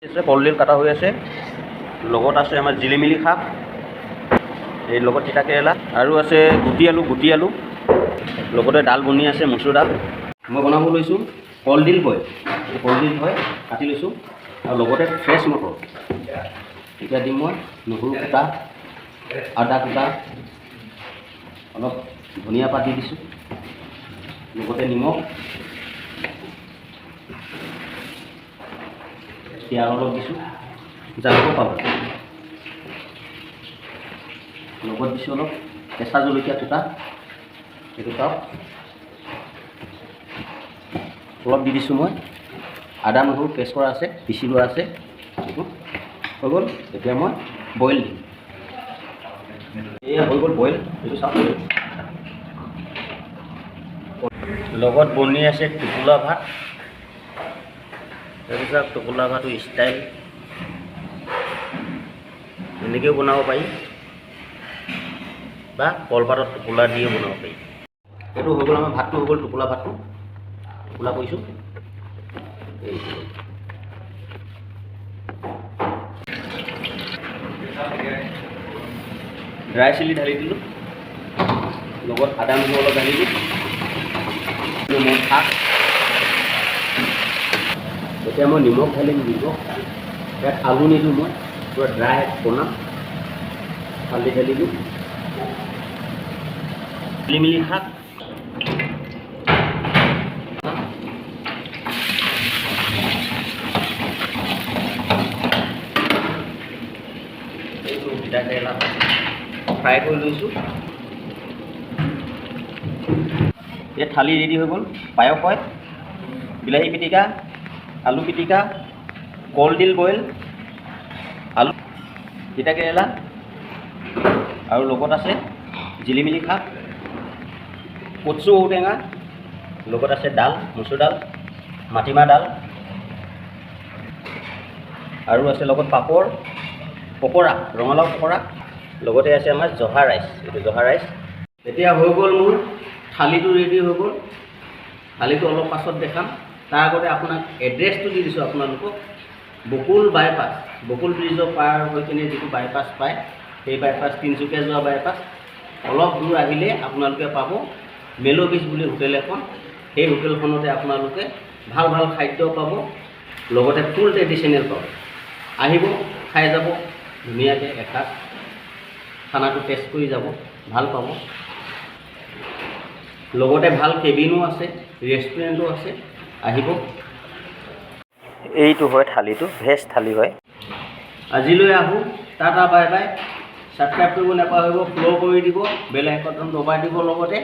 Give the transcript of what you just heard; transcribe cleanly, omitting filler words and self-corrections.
কলডিল কাটা হৈ আছে, লগত আছে আমাৰ জিলিমিলি শাক, এই লগত তিতা কেৰেলা আৰু আছে গুটি আলু, লগতে ডাল বনি আছে, মচুৰ ডাল। মই বনাব লৈছোঁ কলডিল বইল। কলডিল হয় কাটি লৈছোঁ আৰু লগতে ফ্ৰেছ মটৰ। এতিয়া দিম মই নহৰু কুটা, আদা কুটা, অলপ ধনিয়া পাত দি দিছোঁ, লগতে নিমখ, পিঁয়াজ অলপ দিছোঁ, জালুকৰ পাউডাৰ, লগত দিছোঁ অলপ কেঁচা জলকীয়া কুটা, সেইটো চাওক, অলপ দি দিছোঁ মই আদা নহৰু পেষ্ট কৰা আছে, পিচি লোৱা আছে, এইটো হৈ গ'ল। এতিয়া মই বইল দিম। এয়া হৈ গ'ল বইল, এইটো চাওক। লগত বনি আছে টোপোলা ভাত, তাৰপিছত টোপোলা ভাতৰ ষ্টাইল এনেকৈও বনাব পাৰি বা কলপাতত টোপোলা দিও বনাব পাৰি। এইটো হৈ গ'ল আমাৰ ভাতটো, হৈ গ'ল টোপোলা ভাতটো। টোপোলা কৰিছোঁ, ড্ৰাই চিলি ঢালি দিলোঁ, লগত আদা নহৰু অলপ ঢালি দিলোঁ, মই শাক, এতিয়া মই নিমখ ঢালিম, নিমখ ইয়াত আলু নিদিওঁ, মই পূৰা ড্ৰাই বনাম, হালধি ঢালি দিওঁ, জিলিমিলি শাক, তিতা কেৰেলা ফ্ৰাই কৰি লৈছোঁ। এই থালি ৰেডি হৈ গ'ল। পায়স হয়, বিলাহী পিটিকা, আলু পিটিকা, কলডিল বইল, আলু, তিতা কেৰেলা আৰু লগত আছে জিলিমিলি শাক, কচু ঔটেঙা, লগত আছে ডাল, মচুৰ ডাল, মাটিমাহ ডাল আৰু আছে লগত পাপৰ, পকৰা, ৰঙালাও পকৰা, লগতে আছে আমাৰ জহা ৰাইচ। এইটো জহা ৰাইচ। এতিয়া হৈ গ'ল মোৰ থালিটো ৰেডি হৈ গ'ল। থালিটো অলপ পাছত দেখাম, তাৰ আগতে আপোনাক এড্ৰেছটো দি দিছোঁ আপোনালোকক। বকুল বাইপাছ, বকুল ব্ৰিজৰ পাৰ হৈ কিনে যিটো বাইপাছ পায়, সেই বাইপাছ, তিনিচুকীয়া যোৱা বাইপাছ, অলপ দূৰ আহিলে আপোনালোকে পাব মেলোবিজ বুলি হোটেল এখন। সেই হোটেলখনতে আপোনালোকে ভাল ভাল খাদ্য পাব, লগতে ফুল ট্ৰেডিশ্যনেল পাব। আহিব, খাই যাব ধুনীয়াকৈ এসাঁজ, খানাটো টেষ্ট কৰি যাব, ভাল পাব। লগতে ভাল কেবিনো আছে, ৰেষ্টুৰেণ্টো আছে, আহিব। এইটো হয় থালিটো, ভেজ থালি হয়। আজিলৈ আহোঁ, টাটা বাই বাই। ছাবস্ক্ৰাইব কৰিব নাপাহৰিব, ফ'ল' কৰি দিব, বেল আইকনটো দবাই দিব লগতে।